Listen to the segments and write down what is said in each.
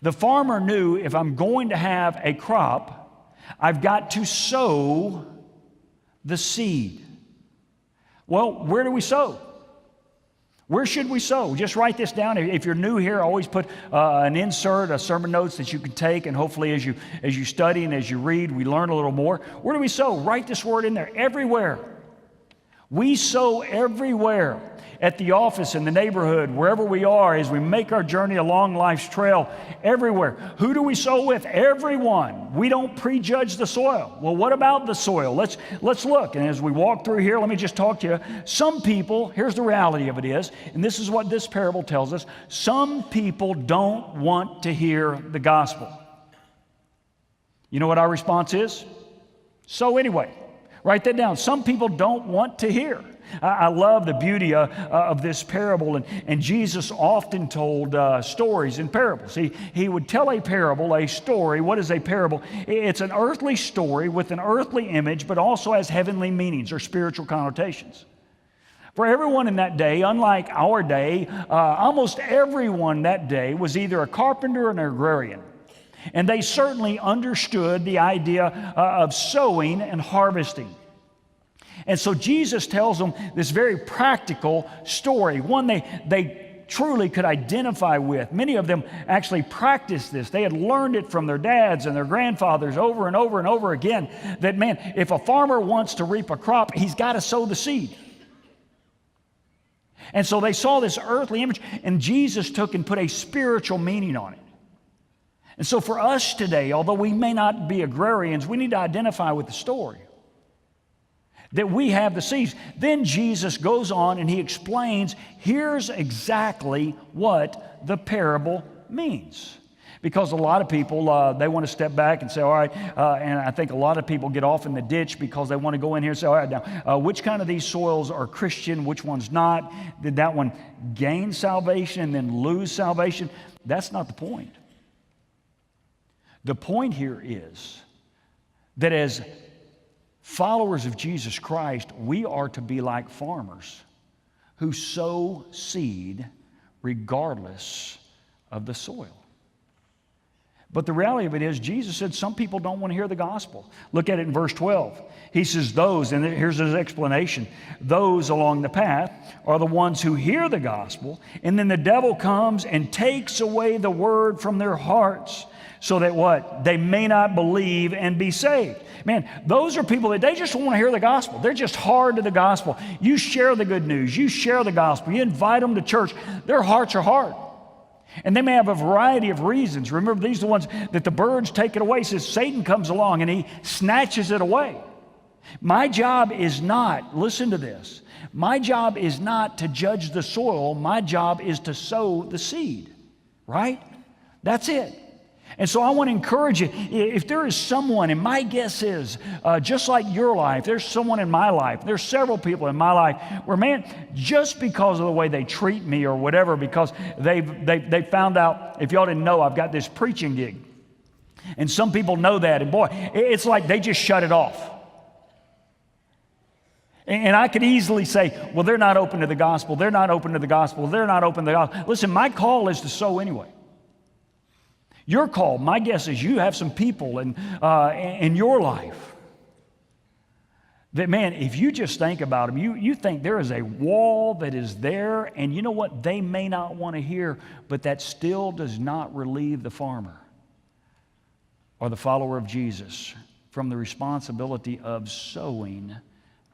The farmer knew if I'm going to have a crop, I've got to sow the seed. Well, where do we sow? Where should we sow? Just write this down. If you're new here, always put an insert, a sermon notes that you can take, and hopefully as you study and as you read, we learn a little more. Where do we sow? Write this word in there. Everywhere. We sow everywhere. At the office, in the neighborhood, wherever we are, as we make our journey along life's trail, everywhere. Who do we sow with? Everyone. We don't prejudge the soil. Well, what about the soil? Let's look. And as we walk through here, let me just talk to you. Some people, here's the reality of it is, and this is what this parable tells us, some people don't want to hear the gospel. You know what our response is? So anyway, write that down. Some people don't want to hear. I love the beauty of this parable, and Jesus often told stories in parables. He would tell a parable, a story. What is a parable? It's an earthly story with an earthly image, but also has heavenly meanings or spiritual connotations. For everyone in that day, unlike our day, almost everyone that day was either a carpenter or an agrarian. And they certainly understood the idea of sowing and harvesting. And so Jesus tells them this very practical story, one they truly could identify with. Many of them actually practiced this. They had learned it from their dads and their grandfathers over and over and over again, that, man, if a farmer wants to reap a crop, he's got to sow the seed. And so they saw this earthly image, and Jesus took and put a spiritual meaning on it. And so for us today, although we may not be agrarians, we need to identify with the story, that we have the seeds. Then Jesus goes on and he explains, here's exactly what the parable means. Because a lot of people, they want to step back and say, all right, and I think a lot of people get off in the ditch because they want to go in here and say, all right, now, which kind of these soils are Christian, which one's not? Did that one gain salvation and then lose salvation? That's not the point. The point here is that as followers of Jesus Christ, we are to be like farmers who sow seed regardless of the soil. But the reality of it is, Jesus said some people don't want to hear the gospel. Look at it in verse 12. He says those, and here's his explanation, those along the path are the ones who hear the gospel, and then the devil comes and takes away the word from their hearts, so that what? They may not believe and be saved. Man, those are people that they just want to hear the gospel. They're just hard to the gospel. You share the good news. You share the gospel. You invite them to church. Their hearts are hard. And they may have a variety of reasons. Remember, these are the ones that the birds take it away. It says Satan comes along and he snatches it away. My job is not, listen to this, my job is not to judge the soil. My job is to sow the seed, right? That's it. And so I want to encourage you, if there is someone, and my guess is, just like your life, there's someone in my life, there's several people in my life where, man, just because of the way they treat me or whatever, because they found out, if y'all didn't know, I've got this preaching gig. And some people know that, and boy, it's like they just shut it off. And I could easily say, well, they're not open to the gospel, they're not open to the gospel, they're not open to the gospel. Listen, my call is to sow anyway. Your call, my guess is you have some people in your life that, man, if you just think about them, you think there is a wall that is there, and you know what? They may not want to hear, but that still does not relieve the farmer or the follower of Jesus from the responsibility of sowing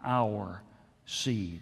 our seed.